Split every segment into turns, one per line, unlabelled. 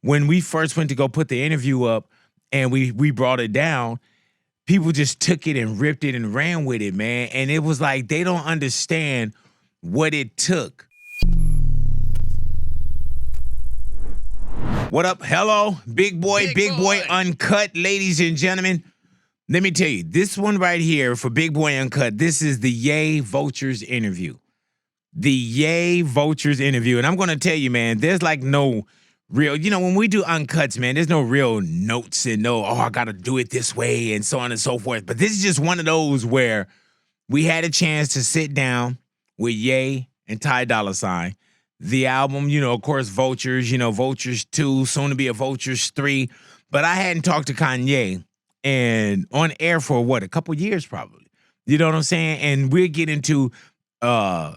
when we first went to go put the interview up and we brought it down, people just took it and ripped it and ran with it, man. And it was like they don't understand what it took. What up? Hello, big boy, big boy Uncut, ladies and gentlemen. Let me tell you, this one right here for Big Boy Uncut, this is the Ye Vultures interview. The Ye Vultures interview. And I'm going to tell you, man, there's like no real, when we do Uncuts, man, there's no real notes and I got to do it this way and so on and so forth. But this is just one of those where we had a chance to sit down with Ye and Ty Dolla Sign. The album, of course, Vultures, Vultures 2, soon to be a Vultures 3. But I hadn't talked to Kanye and on air for a couple years probably. You know what I'm saying? And we'll get into why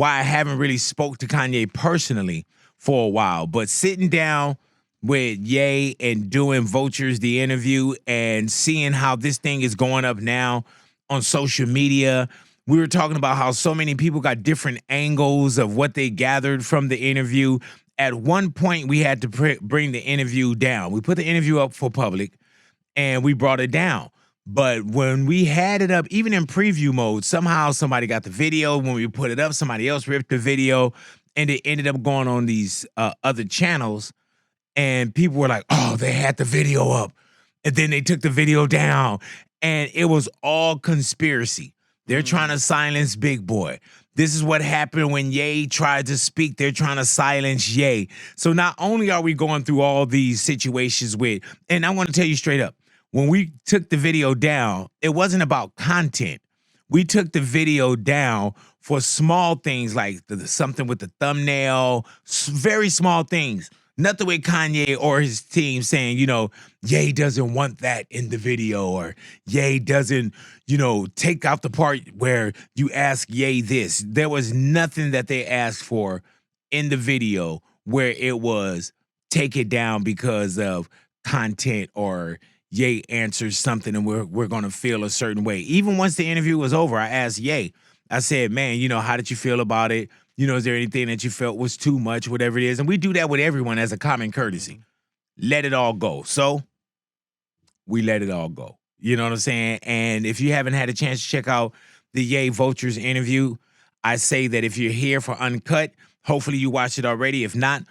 I haven't really spoke to Kanye personally for a while. But sitting down with Ye and doing Vultures, the interview, and seeing how this thing is going up now on social media. We were talking about how so many people got different angles of what they gathered from the interview. At one point, we had to bring the interview down. We put the interview up for public, and we brought it down. But when we had it up, even in preview mode, somehow somebody got the video. When we put it up, somebody else ripped the video, and it ended up going on these other channels. And people were like, oh, they had the video up. And then they took the video down. And it was all conspiracy. They're trying to silence Big Boy. This is what happened when Ye tried to speak. They're trying to silence Ye. So not only are we going through all these situations and I want to tell you straight up, when we took the video down, it wasn't about content. We took the video down for small things like something with the thumbnail, very small things. Nothing with Kanye or his team saying, Ye doesn't want that in the video, or Ye doesn't, take out the part where you ask Ye this. There was nothing that they asked for in the video where it was take it down because of content or Ye answers something and we're going to feel a certain way. Even once the interview was over, I asked Ye, I said, man, how did you feel about it? Is there anything that you felt was too much, whatever it is? And we do that with everyone as a common courtesy. Let it all go. So we let it all go. You know what I'm saying? And if you haven't had a chance to check out the Ye Vultures interview, I say that if you're here for Uncut, hopefully you watched it already. If not,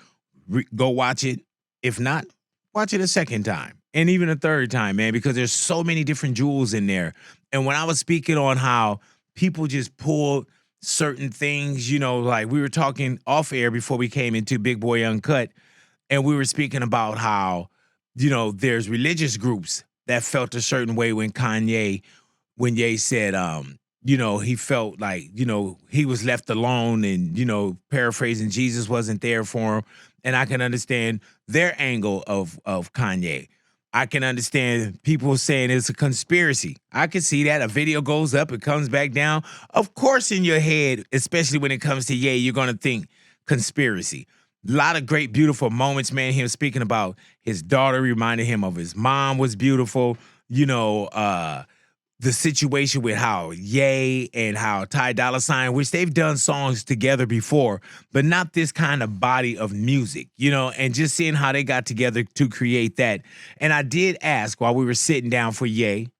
go watch it. If not, watch it a second time and even a third time, man, because there's so many different jewels in there. And when I was speaking on how people just pulled certain things, like we were talking off air before we came into Big Boy Uncut, and we were speaking about how, there's religious groups that felt a certain way when Ye said, he felt like, he was left alone and, paraphrasing, Jesus wasn't there for him. And I can understand their angle of Kanye. I can understand people saying it's a conspiracy. I can see that. A video goes up, it comes back down. Of course, in your head, especially when it comes to Ye, you're going to think conspiracy. A lot of great, beautiful moments, man. Him speaking about his daughter reminded him of his mom was beautiful. The situation with how Ye and how Ty Dolla Sign, which they've done songs together before, but not this kind of body of music, and just seeing how they got together to create that. And I did ask while we were sitting down for Ye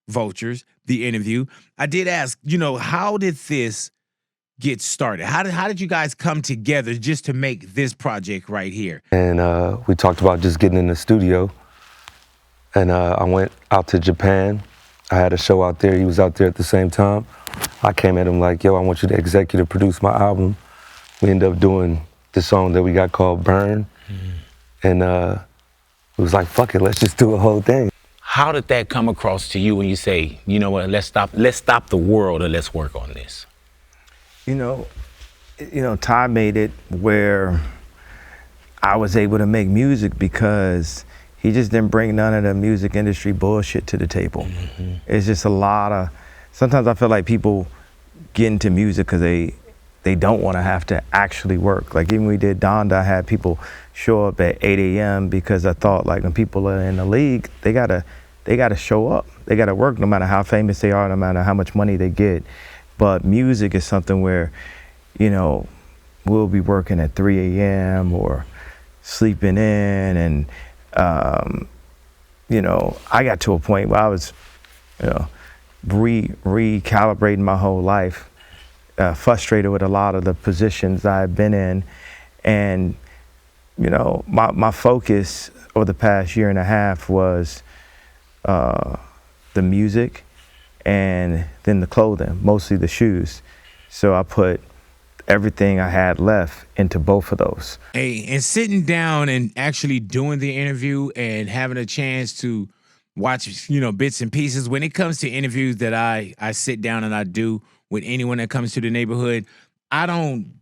Vultures, the interview, I did ask, how did this get started? How did you guys come together just to make this project right here?
And we talked about just getting in the studio. And I went out to Japan. I had a show out there. He was out there at the same time. I came at him like, yo, I want you to executive produce my album. We ended up doing the song that we got called Burn. And it was like, fuck it, let's just do a whole thing.
How did that come across to you when you say, you know what, let's stop the world and let's work on this?
Ty made it where I was able to make music because he just didn't bring none of the music industry bullshit to the table. It's just a lot of, sometimes I feel like people get into music because they don't want to have to actually work. Like even when we did Donda, I had people show up at 8 a.m. because I thought like when people are in the league, they gotta show up. They gotta work no matter how famous they are, no matter how much money they get. But music is something where, we'll be working at 3 a.m. or sleeping in, and you know, I got to a point where I was, you know, recalibrating my whole life, frustrated with a lot of the positions I've been in, and you know, my focus over the past year and a half was the music, and then the clothing, mostly the shoes. So I put everything I had left into both of those.
Hey, and sitting down and actually doing the interview and having a chance to watch, you know, bits and pieces. When it comes to interviews that I sit down and I do with anyone that comes to the neighborhood, I don't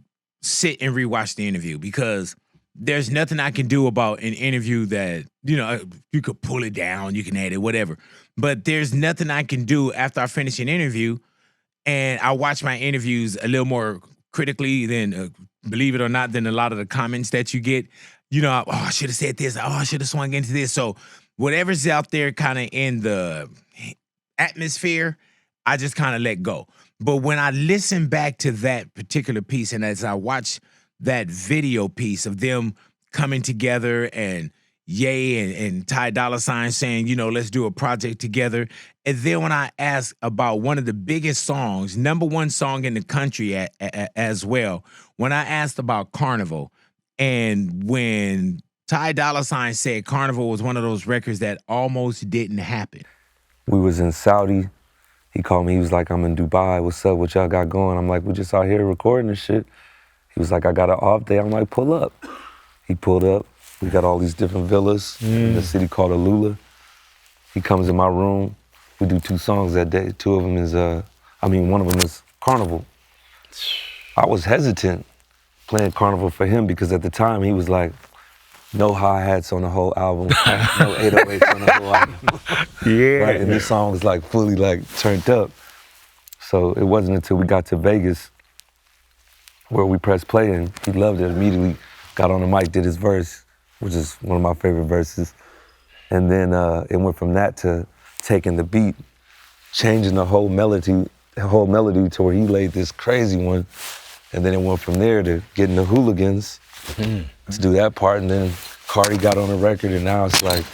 sit and rewatch the interview because there's nothing I can do about an interview that, you know, you could pull it down, you can add it, whatever. But there's nothing I can do after I finish an interview and I watch my interviews a little more critically than, believe it or not, than a lot of the comments that you get. You know, oh, I should have said this. Oh, I should have swung into this. So whatever's out there kind of in the atmosphere, I just kind of let go. But when I listen back to that particular piece and as I watch that video piece of them coming together and Ye and Ty Dolla Sign saying, you know, let's do a project together. And then when I ask about one of the biggest songs, #1 song in the country as well, when I asked about Carnival, and when Ty Dolla Sign said Carnival was one of those records that almost didn't happen.
We was in Saudi. He called me. He was like, I'm in Dubai. What's up? What y'all got going? I'm like, we just out here recording this shit. He was like, I got an off day. I'm like, pull up. He pulled up. We got all these different villas in the city called Alula. He comes in my room. We do 2 songs that day. 2 of them is, one of them is Carnival. I was hesitant playing Carnival for him because at the time he was like, no hi-hats on the whole album, no 808s on the whole album.
Yeah.
Right, and this song was like fully like turned up. So it wasn't until we got to Vegas where we pressed play and he loved it immediately, got on the mic, did his verse, which is one of my favorite verses. And then it went from that to taking the beat, changing the whole melody to where he laid this crazy one. And then it went from there to getting the hooligans to do that part. And then Cardi got on the record and now it's like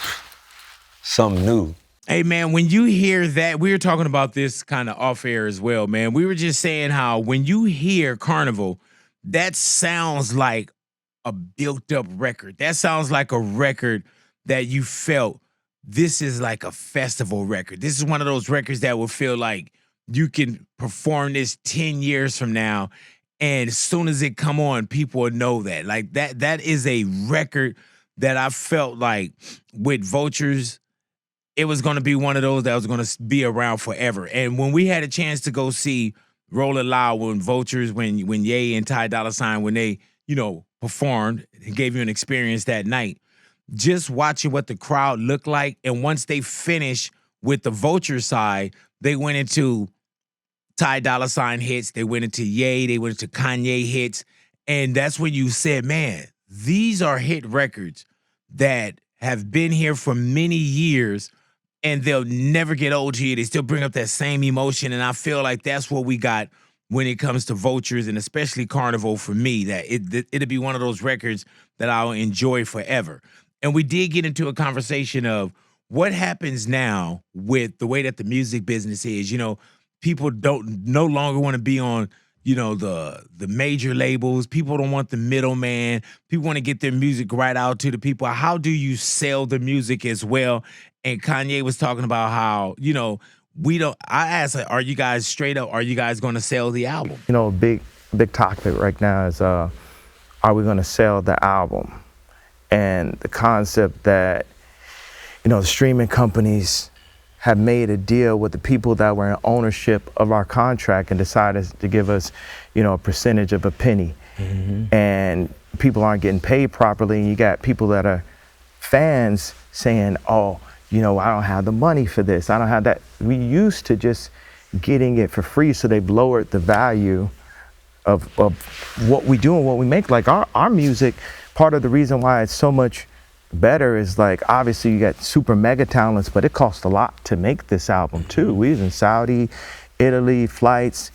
something new.
Hey, man, when you hear that, we were talking about this kind of off air as well, man. We were just saying how when you hear Carnival, that sounds like a built up record. That sounds like a record that you felt this is like a festival record. This is one of those records that will feel like you can perform this 10 years from now. And as soon as it come on, people will know that. Like that is a record that I felt like with Vultures, it was going to be one of those that was going to be around forever. And when we had a chance to go see Roll It Loud when Vultures, when Ye and Ty Dolla Sign, when they, you know, performed and gave you an experience that night, just watching what the crowd looked like. And once they finished with the Vulture side, they went into Ty Dolla Sign hits, they went into Ye, they went into Kanye hits. And that's when you said, man, these are hit records that have been here for many years and they'll never get old to you. They still bring up that same emotion. And I feel like that's what we got when it comes to Vultures and especially Carnival for me, that it'll be one of those records that I'll enjoy forever. And we did get into a conversation of what happens now with the way that the music business is. You know, people no longer want to be on, you know, the major labels. People don't want the middleman. People want to get their music right out to the people. How do you sell the music as well? And Kanye was talking about how, you know, I asked, are you guys straight up, are you guys going to sell the album?
You know, a big topic right now is, are we going to sell the album? And the concept that, you know, the streaming companies have made a deal with the people that were in ownership of our contract and decided to give us, you know, a percentage of a penny. Mm-hmm. And people aren't getting paid properly. And you got people that are fans saying, oh, you know, I don't have the money for this. I don't have that. We used to just getting it for free, so they've lowered the value of what we do and what we make. Like our music, part of the reason why it's so much better is like, obviously you got super mega talents, but it cost a lot to make this album too. We was in Saudi, Italy, flights,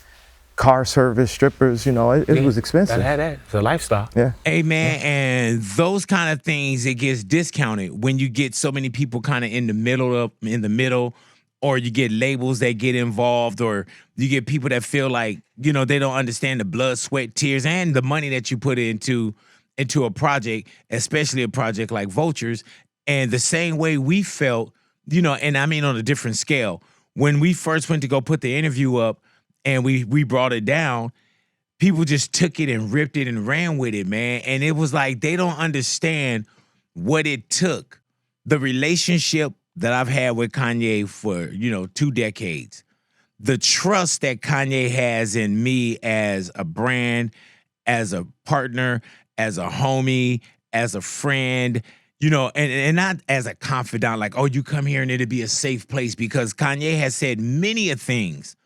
car service, strippers, it was expensive.
Gotta have that. It's a lifestyle.
Yeah.
Hey man, and those kind of things, it gets discounted when you get so many people kind of in the middle, or you get labels that get involved, or you get people that feel like, they don't understand the blood, sweat, tears, and the money that you put into a project, especially a project like Vultures. And the same way we felt, and I mean on a different scale, when we first went to go put the interview up and we brought it down, people just took it and ripped it and ran with it, man. And it was like they don't understand what it took. The relationship that I've had with Kanye for, 2 decades. The trust that Kanye has in me as a brand, as a partner, as a homie, as a friend, and not as a confidant, like, oh, you come here and it'll be a safe place, because Kanye has said many a things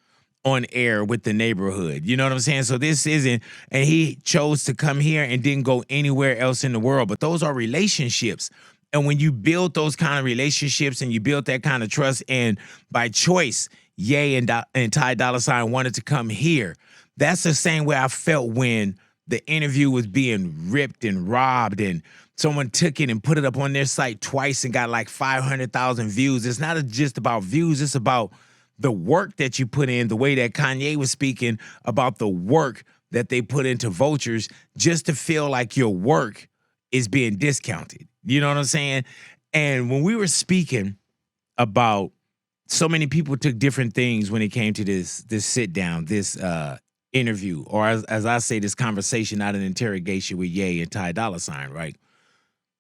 on air with the neighborhood. You know what I'm saying? So this isn't, and he chose to come here and didn't go anywhere else in the world. But those are relationships. And when you build those kind of relationships and you build that kind of trust, and by choice, Ye and Ty Dolla Sign wanted to come here, that's the same way I felt when the interview was being ripped and robbed, and someone took it and put it up on their site twice and got like 500,000 views. It's not just about views. It's about the work that you put in, the way that Kanye was speaking about the work that they put into Vultures, just to feel like your work is being discounted. You know what I'm saying? And when we were speaking about, so many people took different things when it came to this sit down, this interview, or as I say, this conversation, not an interrogation with Ye and Ty Dolla Sign, right?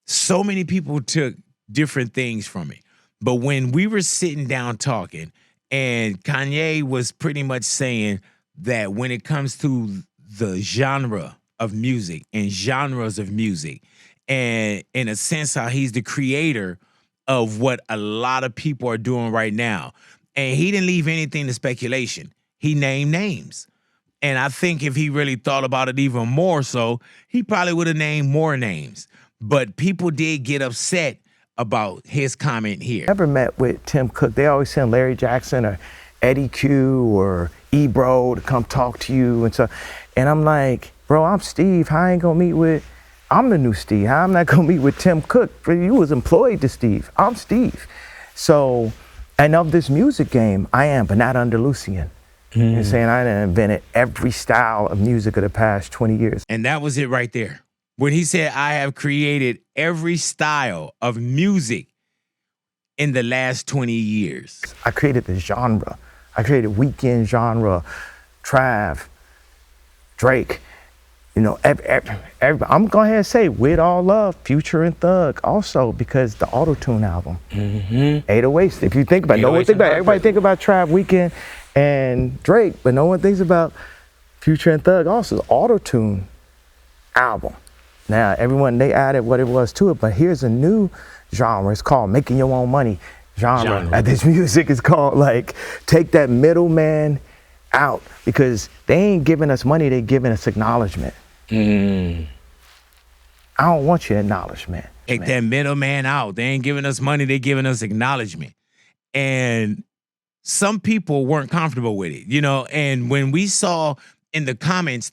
So many people took different things from it. But when we were sitting down talking, and Kanye was pretty much saying that when it comes to the genre of music and genres of music, and in a sense how he's the creator of what a lot of people are doing right now. And he didn't leave anything to speculation. He named names. And I think if he really thought about it even more so, he probably would have named more names. But people did get upset about his comment here.
Never met with Tim Cook. They always send Larry Jackson or Eddie Q or Ebro to come talk to you and so. And I'm like, bro, I'm Steve. How I ain't gonna meet with? I'm the new Steve. How I'm not gonna meet with Tim Cook? You was employed to Steve. I'm Steve. So, and of this music game, I am, but not under Lucian. You're saying I invented every style of music of the past 20 years.
And that was it right there. When he said, I have created every style of music in the last 20 years.
I created the genre. I created weekend genre, Trav, Drake. I'm going ahead and say, with all love, Future and Thug also, because the auto-tune album. 808s, if you think about it, no one think about it. Everybody think about Trav, Weekend, and Drake, but no one thinks about Future and Thug also, the auto-tune album. Now, everyone, they added what it was to it, but here's a new genre. It's called making your own money genre. And this music is called, like, take that middleman out, because they ain't giving us money, they giving us acknowledgement. I don't want your acknowledgement.
Take that middleman out. They ain't giving us money, they giving us acknowledgement. And some people weren't comfortable with it, and when we saw in the comments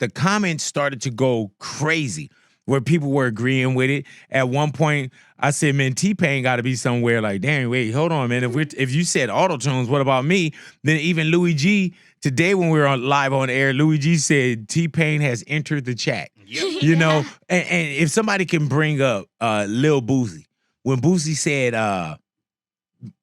started to go crazy, where people were agreeing with it. At one point, I said, man, T-Pain got to be somewhere. Like, damn, wait, hold on, man. If you said auto-tunes, what about me? Then even Louis G, today when we were live on air, Louis G said T-Pain has entered the chat. And if somebody can bring up Lil Boosie, when Boosie said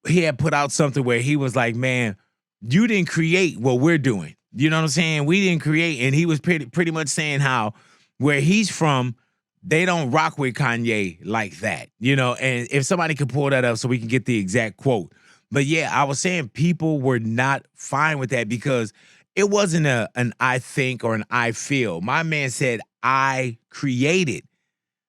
he had put out something where he was like, man, you didn't create what we're doing. You know what I'm saying? We didn't create. And he was pretty much saying how where he's from, they don't rock with Kanye like that, and if somebody could pull that up so we can get the exact quote. But yeah, I was saying people were not fine with that because it wasn't an I think or an I feel. My man said, I created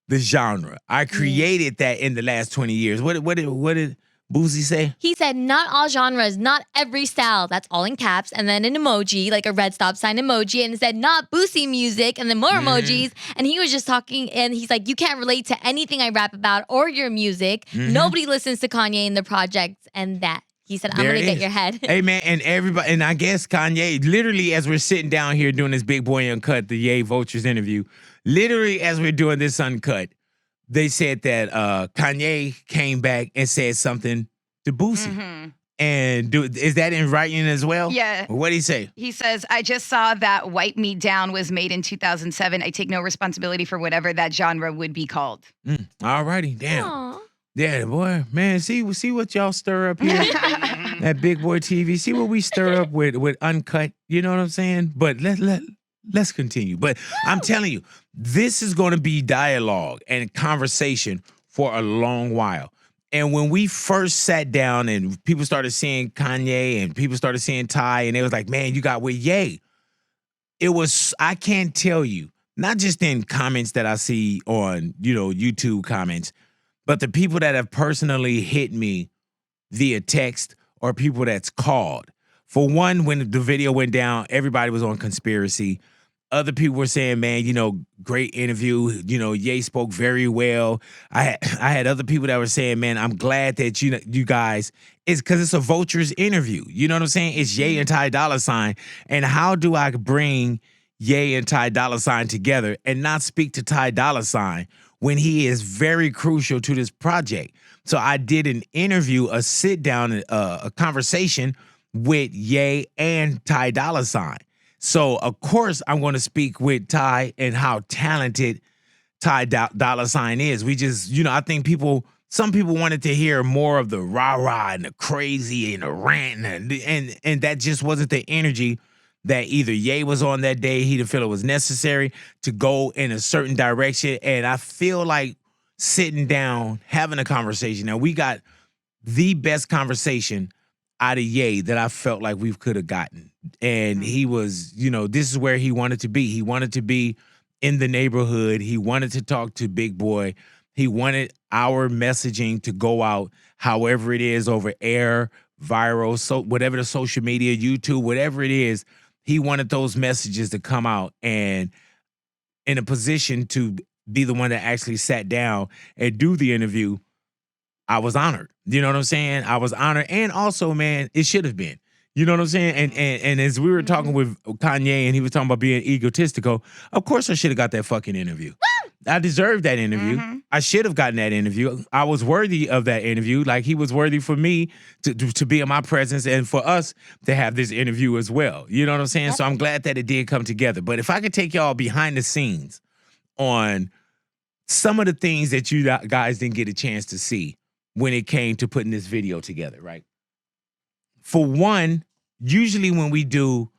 the genre. I created that in the last 20 years. What did Boosie say?
He said, not all genres, not every style. That's all in caps. And then an emoji, like a red stop sign emoji. And it said, not Boosie music. And then more emojis. And he was just talking. And he's like, you can't relate to anything I rap about or your music. Nobody listens to Kanye in the projects. And that He said, I'm
There
going to
it
get
is.
your head.
Hey, man, and everybody, and I guess Kanye, literally as we're sitting down here doing this Big Boy Uncut, the Ye Vultures interview, literally as we're doing this Uncut, they said that Kanye came back and said something to Boosie. And is that in writing as well?
Yeah.
What did he say?
He says, I just saw that Wipe Me Down was made in 2007. I take no responsibility for whatever that genre would be called.
All righty, damn.
Aw.
Yeah, boy, man, see what y'all stir up here at Big Boy TV. See what we stir up with Uncut. You know what I'm saying? But let's continue. But I'm telling you, this is going to be dialogue and conversation for a long while. And when we first sat down and people started seeing Kanye and people started seeing Ty, and they was like, man, you got with Ye. It was, I can't tell you, not just in comments that I see on, YouTube comments, but the people that have personally hit me via text or people that's called. For one, when the video went down, everybody was on conspiracy. Other people were saying, man, great interview. Ye spoke very well. I had other people that were saying, man, I'm glad that you guys, it's because it's a Vultures interview. You know what I'm saying? It's Ye and Ty Dolla Sign. And how do I bring Ye and Ty Dolla Sign together and not speak to Ty Dolla Sign when he is very crucial to this project? So I did an interview, a sit down, a conversation with Ye and Ty Dolla Sign. So, of course, I'm going to speak with Ty and how talented Ty Dolla Sign is. We just, I think some people wanted to hear more of the rah-rah and the crazy and the rant, and that just wasn't the energy that either Ye was on that day. He didn't feel it was necessary to go in a certain direction. And I feel like sitting down, having a conversation. Now, we got the best conversation out of Ye that I felt like we could have gotten. And he was, this is where he wanted to be. He wanted to be in the neighborhood. He wanted to talk to Big Boy. He wanted our messaging to go out, however it is, over air, viral, so whatever the social media, YouTube, whatever it is, he wanted those messages to come out. And in a position to be the one that actually sat down and do the interview, I was honored. You know what I'm saying? I was honored. And also, man, it should have been. You know what I'm saying? And as we were talking with Kanye and he was talking about being egotistical, of course I should have got that fucking interview. I deserved that interview. I should have gotten that interview. I was worthy of that interview. Like he was worthy for me to be in my presence and for us to have this interview as well. You know what I'm saying? So I'm glad that it did come together. But if I could take y'all behind the scenes on some of the things that you guys didn't get a chance to see when it came to putting this video together, right? For one, usually when we do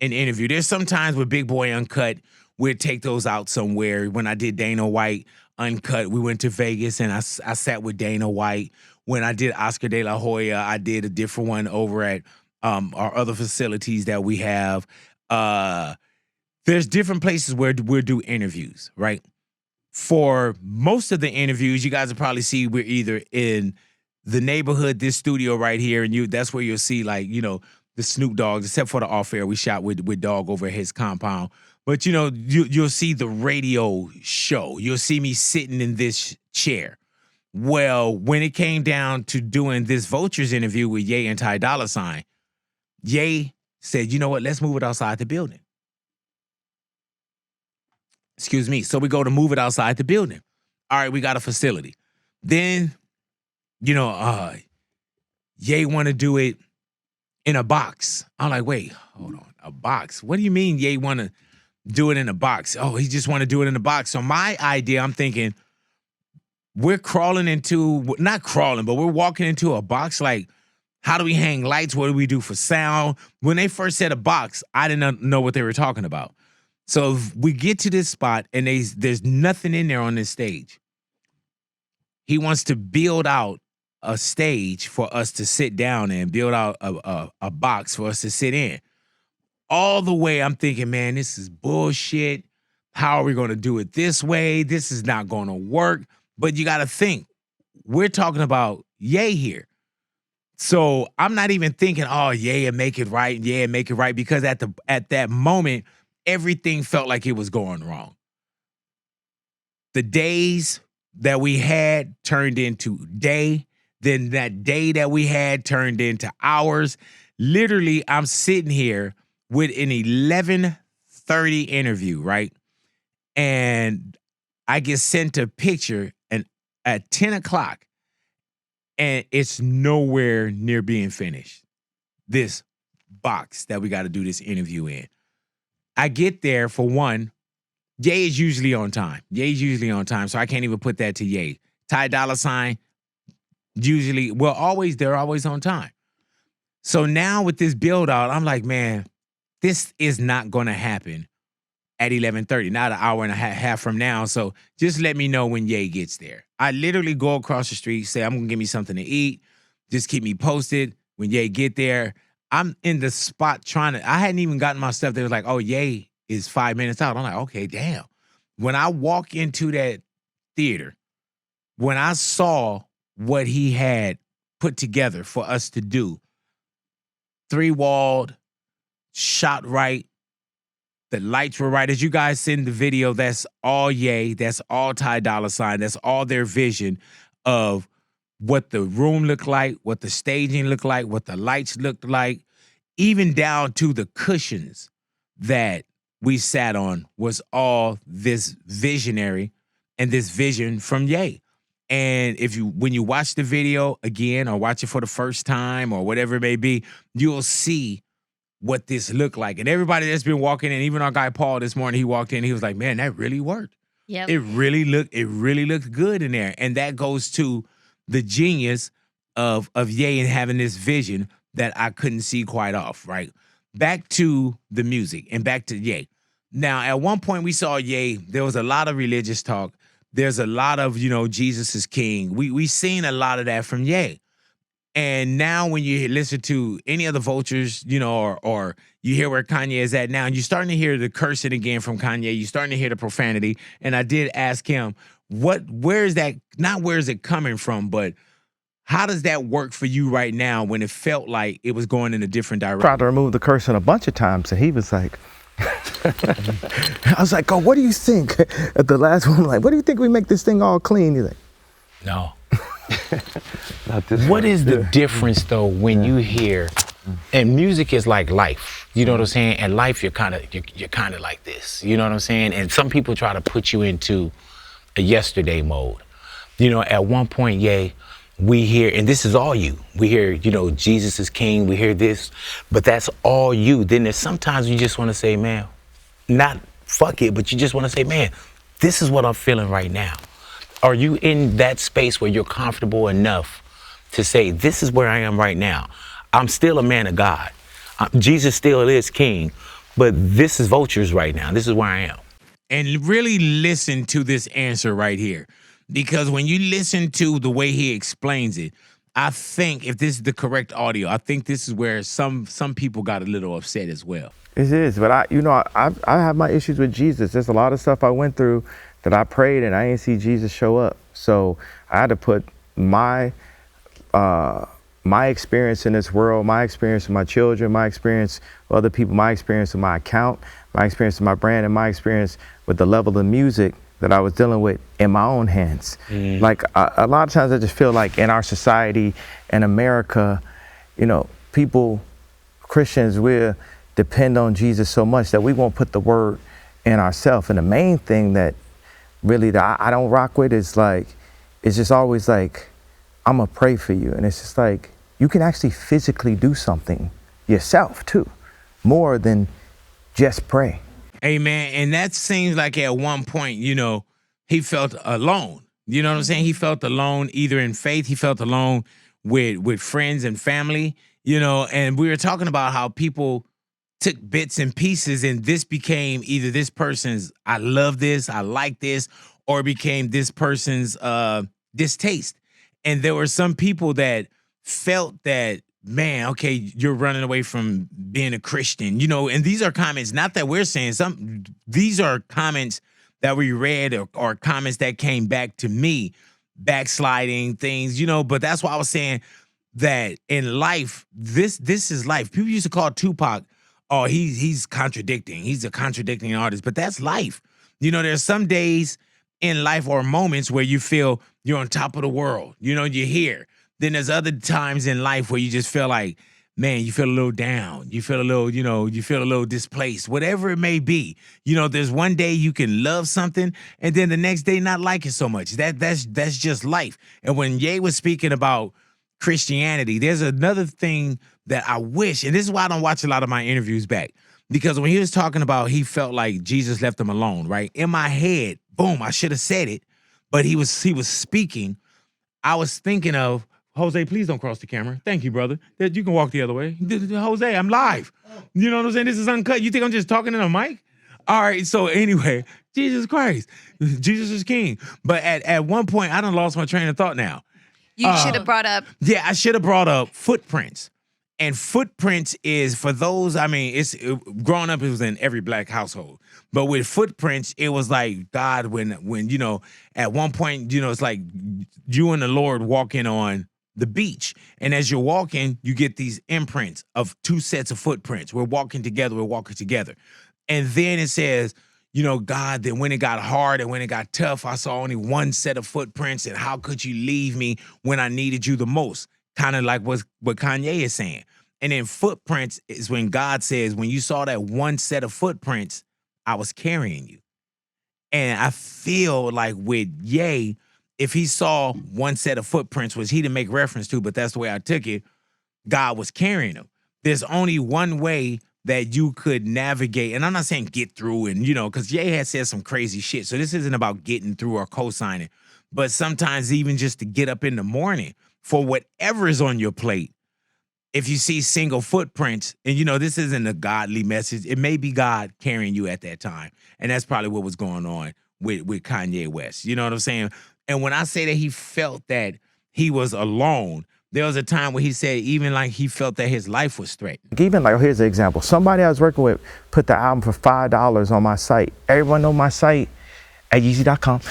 an interview, there's sometimes with Big Boy Uncut, we'd take those out somewhere. When I did Dana White Uncut, we went to Vegas and I sat with Dana White. When I did Oscar De La Hoya, I did a different one over at our other facilities that we have. There's different places where we'll do interviews, right? For most of the interviews, you guys will probably see we're either in the neighborhood, this studio right here, and that's where you'll see the Snoop Dogs, except for the off-air we shot with Dog over at his compound. But you'll see the radio show. You'll see me sitting in this chair. Well, when it came down to doing this Vultures interview with Ye and Ty Dolla Sign, Ye said, you know what, let's move it outside the building. Excuse me. So we go to move it outside the building. All right, we got a facility. Then, Ye want to do it in a box. I'm like, wait, hold on. A box? What do you mean Ye want to do it in a box? Oh, he just want to do it in a box. So my idea, I'm thinking, we're crawling into, not crawling, but we're walking into a box. Like, how do we hang lights? What do we do for sound? When they first said a box, I didn't know what they were talking about. So if we get to this spot and there's nothing in there on this stage. He wants to build out a stage for us to sit down in, build out a box for us to sit in. All the way I'm thinking, man, this is bullshit. How are we going to do it this way? This is not going to work. But you got to think, we're talking about Ye here. So I'm not even thinking, oh, yeah, make it right, yeah, make it right, because at that moment, everything felt like it was going wrong. The days that we had turned into day Then that day that we had turned into hours. Literally, I'm sitting here with an 11:30 interview, right? And I get sent a picture and at 10 o'clock, and it's nowhere near being finished. This box that we got to do this interview in. I get there, for one, Ye is usually on time. Ye's usually on time, so I can't even put that to Ye. Ty Dolla Sign, usually, they're always on time. So now with this build out, I'm like, man, this is not going to happen at 11:30, not an hour and a half from now. So just let me know when Ye gets there. I literally go across the street, say, I'm going to give me something to eat. Just keep me posted. When Ye get there, I'm in the spot I hadn't even gotten my stuff. They was like, oh, Ye is 5 minutes out. I'm like, okay, damn. When I walk into that theater, when I saw what he had put together for us to do, 3-walled, shot right, the lights were right. As you guys see in the video, that's all Ye, that's all Ty Dolla Sign, that's all their vision of what the room looked like, what the staging looked like, what the lights looked like, even down to the cushions that we sat on was all this visionary and this vision from Ye. And when you watch the video again or watch it for the first time or whatever it may be, you'll see what this looked like. And everybody that's been walking in, even our guy Paul this morning, he walked in, he was like, man, that really worked.
Yep.
It really looked good in there. And that goes to the genius of Ye and having this vision that I couldn't see quite off, right? Back to the music and back to Ye. Now, at one point we saw Ye, there was a lot of religious talk. There's a lot of, Jesus is king. We seen a lot of that from Ye. And now when you listen to any of the Vultures, or you hear where Kanye is at now, and you're starting to hear the cursing again from Kanye, you're starting to hear the profanity. And I did ask him, where is that, not where is it coming from, but how does that work for you right now when it felt like it was going in a different direction?
Tried to remove the cursing a bunch of times, and he was like, I was like, oh, what do you think? At the last one, I'm like, what do you think we make this thing all clean? He's like,
No.
Not this
What
one.
is the difference though when you hear, and music is like life, you know what I'm saying? And life, you're kind of like this, you know what I'm saying? And some people try to put you into a yesterday mode. At one point, we hear, and this is all you. We hear, Jesus is king. We hear this, but that's all you. Then there's sometimes you just want to say, man, not fuck it, but you just want to say, man, this is what I'm feeling right now. Are you in that space where you're comfortable enough to say, this is where I am right now? I'm still a man of God. Jesus still is king, but this is Vultures right now. This is where I am.
And really listen to this answer right here. Because when you listen to the way he explains it, I think if this is the correct audio, I think this is where some people got a little upset as well.
it is, but I have my issues with Jesus. There's a lot of stuff I went through that I prayed and I didn't see Jesus show up. So I had to put my experience in this world, my experience with my children, my experience with other people, my experience with my account, my experience with my brand, and my experience with the level of music that I was dealing with in my own hands. Like a lot of times I just feel like in our society in America, people, Christians, we're depend on Jesus so much that we won't put the word in ourselves. And the main thing that really that I don't rock with is like, it's just always like, I'm gonna pray for you. And it's just like, you can actually physically do something yourself too, more than just pray.
Amen. And that seems like at one point, he felt alone. You know what I'm saying? He felt alone either in faith, he felt alone with friends and family, and we were talking about how people took bits and pieces and this became either this person's, I love this, I like this, or it became this person's distaste. And there were some people that felt that, man, okay, you're running away from being a Christian, and these are comments, not that we're saying these are comments that we read or comments that came back to me, backsliding things, but that's why I was saying that in life, this is life. People used to call Tupac, oh, he's contradicting. He's a contradicting artist, but that's life. There's some days in life or moments where you feel you're on top of the world. You're here. Then there's other times in life where you just feel like, man, you feel a little down. You feel a little, you feel a little displaced, whatever it may be. There's one day you can love something and then the next day not like it so much. That's just life. And when Ye was speaking about Christianity, there's another thing that I wish, and this is why I don't watch a lot of my interviews back, because when he was talking about he felt like Jesus left him alone, right? In my head, boom, I should have said it, but he was speaking. I was thinking of, Jose, please don't cross the camera. Thank you, brother. You can walk the other way. Jose, I'm live. You know what I'm saying? This is uncut. You think I'm just talking in a mic? All right, so anyway, Jesus Christ. Jesus is king. But at one point, I done lost my train of thought now.
You should have brought up.
Yeah, I should have brought up footprints. And footprints is for those, growing up, it was in every black household. But with footprints, it was like God when at one point, it's like you and the Lord walking on the beach. And as you're walking, you get these imprints of two sets of footprints. We're walking together. And then it says, God, then when it got hard and when it got tough, I saw only one set of footprints. And how could you leave me when I needed you the most? Kind of like what Kanye is saying. And then footprints is when God says, when you saw that one set of footprints, I was carrying you. And I feel like with Ye, if he saw one set of footprints, which he didn't make reference to, but that's the way I took it, God was carrying him. There's only one way that you could navigate, and I'm not saying get through, and because Ye had said some crazy shit, so this isn't about getting through or co-signing, but sometimes even just to get up in the morning for whatever is on your plate. If you see single footprints, and this isn't a godly message, it may be God carrying you at that time, and that's probably what was going on with Kanye West. You know what I'm saying? And when I say that he felt that he was alone, there was a time where he said even like he felt that his life was threatened.
Even like, here's an example. Somebody I was working with put the album for $5 on my site. Everyone know my site at Yeezy.com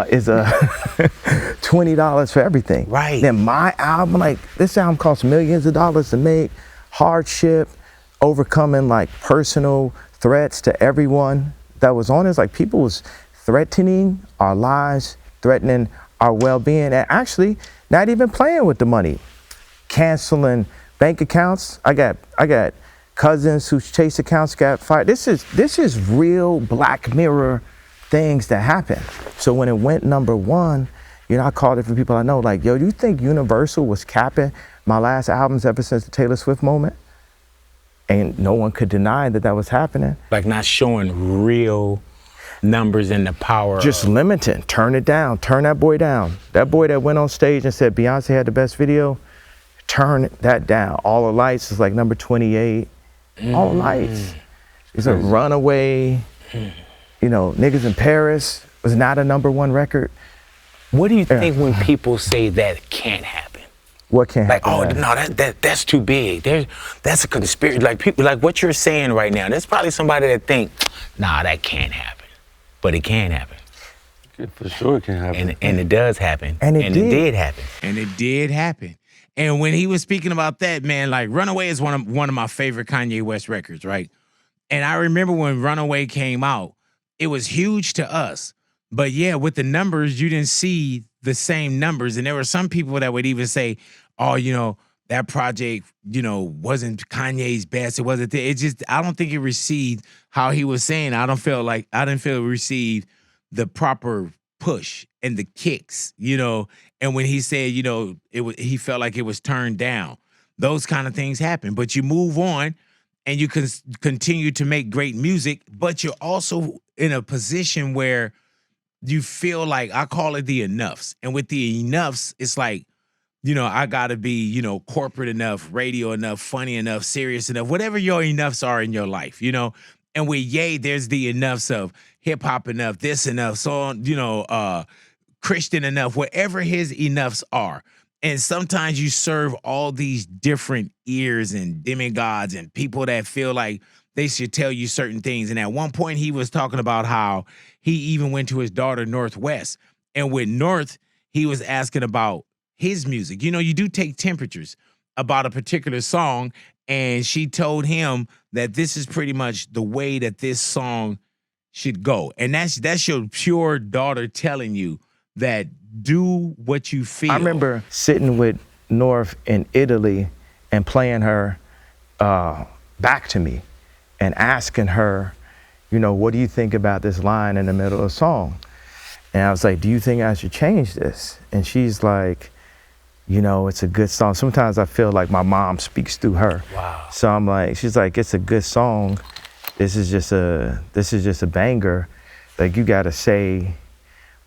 is $20 for everything.
Right.
Then my album, like this album costs millions of dollars to make, hardship, overcoming like personal threats to everyone that was on it. Like people was threatening our lives, threatening our well-being, and actually not even playing with the money, canceling bank accounts. I got cousins whose Chase accounts got fired. This is real Black Mirror things that happen. So when it went #1, I called different people I know, like, yo, do you think Universal was capping my last albums ever since the Taylor Swift moment? And no one could deny that was happening.
Like not showing real numbers and the power.
Just limiting. Turn it down. Turn that boy down. That boy that went on stage and said Beyonce had the best video, turn that down. All the Lights is like number 28. All the Lights. It's a runaway. Niggas in Paris was not a #1 record.
What do you think when people say that can't happen?
What can't happen?
Like, oh no, that's too big. That's a conspiracy. Like people, like what you're saying right now. There's probably somebody that think, nah, that can't happen. But it can happen.
For sure it can happen.
And it does happen.
And it
did happen.
And it did happen. And when he was speaking about that, man, like Runaway is one of my favorite Kanye West records, right? And I remember when Runaway came out, it was huge to us. But yeah, with the numbers, you didn't see the same numbers. And there were some people that would even say, oh, that project, wasn't Kanye's best. It wasn't. It just, I don't think it received how he was saying. I didn't feel it received the proper push and the kicks, And when he said, he felt like it was turned down. Those kind of things happen. But you move on and you can continue to make great music, but you're also in a position where you feel like, I call it the enoughs. And with the enoughs, it's like, I gotta be, corporate enough, radio enough, funny enough, serious enough, whatever your enoughs are in your life, And with Ye, there's the enoughs of hip hop enough, this enough, so on, Christian enough, whatever his enoughs are. And sometimes you serve all these different ears and demigods and people that feel like they should tell you certain things. And at one point he was talking about how he even went to his daughter Northwest. And with North, he was asking about his music. You do take temperatures about a particular song, and she told him that this is pretty much the way that this song should go. And that's your pure daughter telling you that do what you feel.
I remember sitting with north in Italy and playing her back to me and asking her, you know, what do you think about this line in the middle of the song? And I was like, do you think I should change this? And she's like, you know, it's a good song. Sometimes I feel like my mom speaks through her.
Wow.
So I'm like, she's like, it's a good song. This is just a banger. Like, you gotta say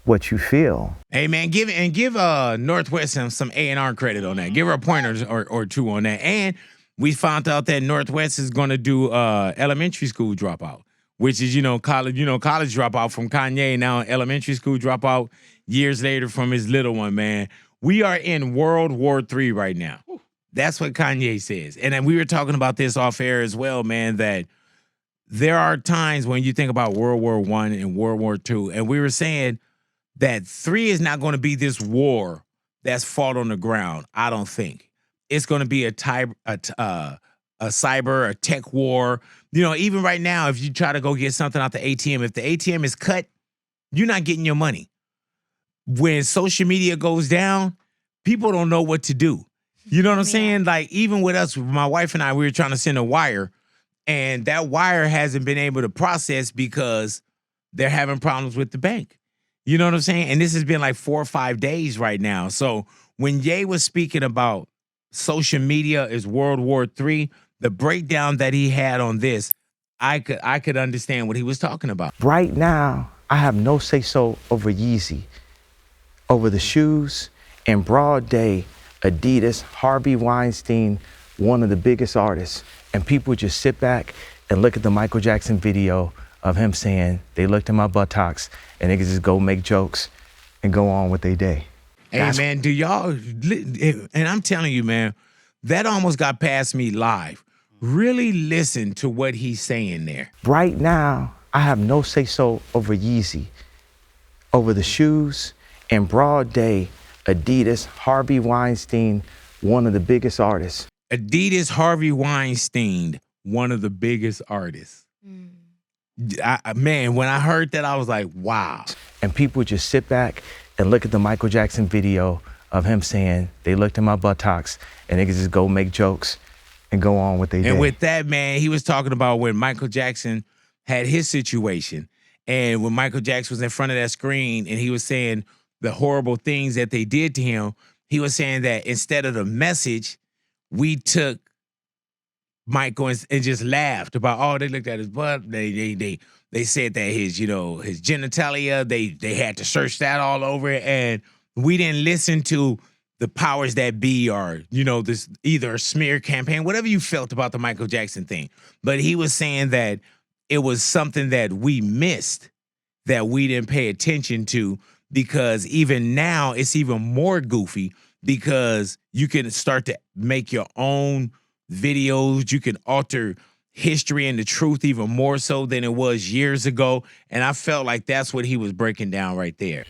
what you feel.
Hey man, give Northwest some A&R credit on that. Give her a pointer or two on that. And we found out that Northwest is gonna do elementary school dropout, which is college dropout from Kanye, now elementary school dropout years later from his little one, man. We are in World War III right now. That's what Kanye says. And then we were talking about this off air as well, man, that there are times when you think about World War I and World War II, and we were saying that 3 is not going to be this war that's fought on the ground. I don't think it's going to be a cyber, a tech war. You know, even right now, if you try to go get something out the ATM, if the ATM is cut, you're not getting your money. When social media goes down, people don't know what to do. You know what I'm saying? Like, even with us, my wife and I, we were trying to send a wire, and that wire hasn't been able to process because they're having problems with the bank. You know what I'm saying? And this has been like 4 or 5 days right now. So when Ye was speaking about social media is World War III, the breakdown that he had on this, I could understand what he was talking about.
Right now, I have no say-so over Yeezy, over the shoes. In broad day, Adidas, Harvey Weinstein, one of the biggest artists, and people just sit back and look at the Michael Jackson video of him saying, they looked at my buttocks, and they could just go make jokes and go on with their day.
Hey, man, do y'all, and I'm telling you, man, that almost got past me live. Really listen to what he's saying there.
Right now, I have no say-so over Yeezy, over the shoes. In broad day, Adidas, Harvey Weinstein, one of the biggest artists.
Adidas, Harvey Weinstein, one of the biggest artists. Man, when I heard that, I was like, wow.
And people just sit back and look at the Michael Jackson video of him saying, they looked at my buttocks, and they could just go make jokes and go on with their day.
And with that, man, he was talking about when Michael Jackson had his situation, and when Michael Jackson was in front of that screen and he was saying the horrible things that they did to him, he was saying that instead of the message, we took Michael and just laughed about, oh, they looked at his butt. They said that his genitalia, they had to search that all over it. And we didn't listen to the powers that be, or, this either a smear campaign, whatever you felt about the Michael Jackson thing. But he was saying that it was something that we missed, that we didn't pay attention to, because even now it's even more goofy, because you can start to make your own videos. You can alter history and the truth even more so than it was years ago. And I felt like that's what he was breaking down right there.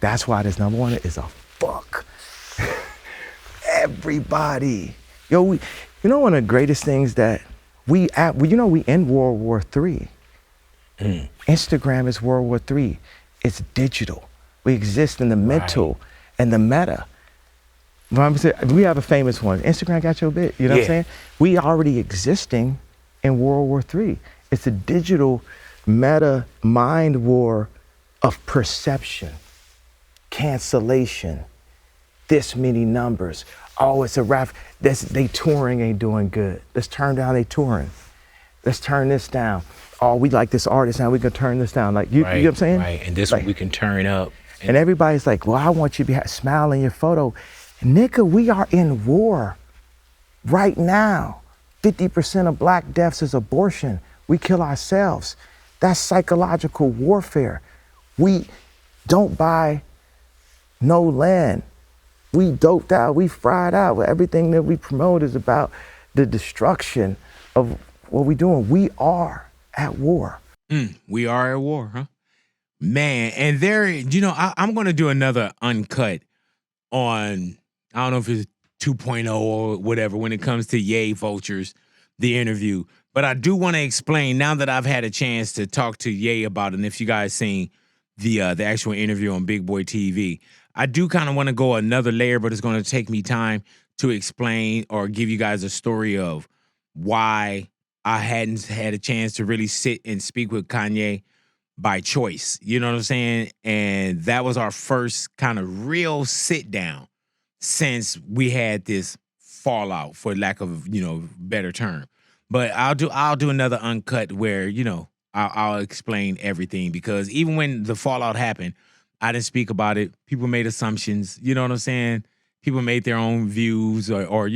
That's why this number one is a fuck. Everybody. One of the greatest things that we in World War III. Instagram is World War III. It's digital. We exist in the mental and the meta. We have a famous one. Instagram got your bit. You know what I'm saying? We already existing in World War III. It's a digital meta mind war of perception, cancellation, this many numbers. Oh, it's a rap. They touring ain't doing good. Let's turn down they touring. Let's turn this down. Oh, we like this artist now. We can turn this down. Like you know what I'm saying?
Right. And this one we can turn up.
And everybody's like, well, I want you to be smiling your photo. Nigga, we are in war right now. 50% of black deaths is abortion. We kill ourselves. That's psychological warfare. We don't buy no land. We doped out, we fried out. Everything that we promote is about the destruction of what we're doing. We are at war.
We are at war, huh? Man, and there, I'm going to do another uncut on, I don't know if it's 2.0 or whatever, when it comes to Ye Vultures, the interview. But I do want to explain, now that I've had a chance to talk to Ye about it, and if you guys seen the actual interview on Big Boy TV, I do kind of want to go another layer, but it's going to take me time to explain or give you guys a story of why I hadn't had a chance to really sit and speak with Kanye by choice. You know what I'm saying? And that was our first kind of real sit down since we had this fallout, for lack of, better term. But I'll do another uncut where, I'll explain everything, because even when the fallout happened, I didn't speak about it. People made assumptions. You know what I'm saying? People made their own views or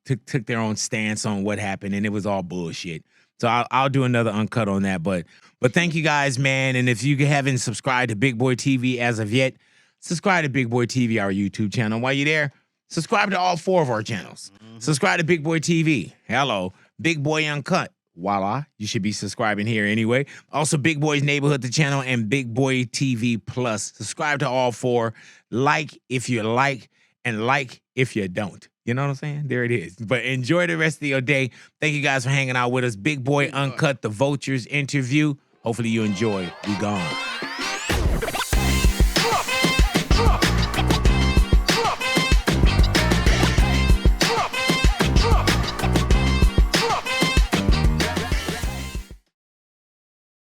took their own stance on what happened, and it was all bullshit. So I'll do another uncut on that. But thank you guys, man. And if you haven't subscribed to Big Boy TV as of yet, subscribe to Big Boy TV, our YouTube channel. While you're there, subscribe to all 4 of our channels. Subscribe to Big Boy TV. Hello, Big Boy Uncut. Voila, you should be subscribing here anyway. Also, Big Boy's Neighborhood, the channel, and Big Boy TV Plus. Subscribe to all 4. Like if you like, and like if you don't. You know what I'm saying? There it is. But enjoy the rest of your day. Thank you guys for hanging out with us. Big Boy Uncut, the Vultures interview. Hopefully you enjoy. We gone.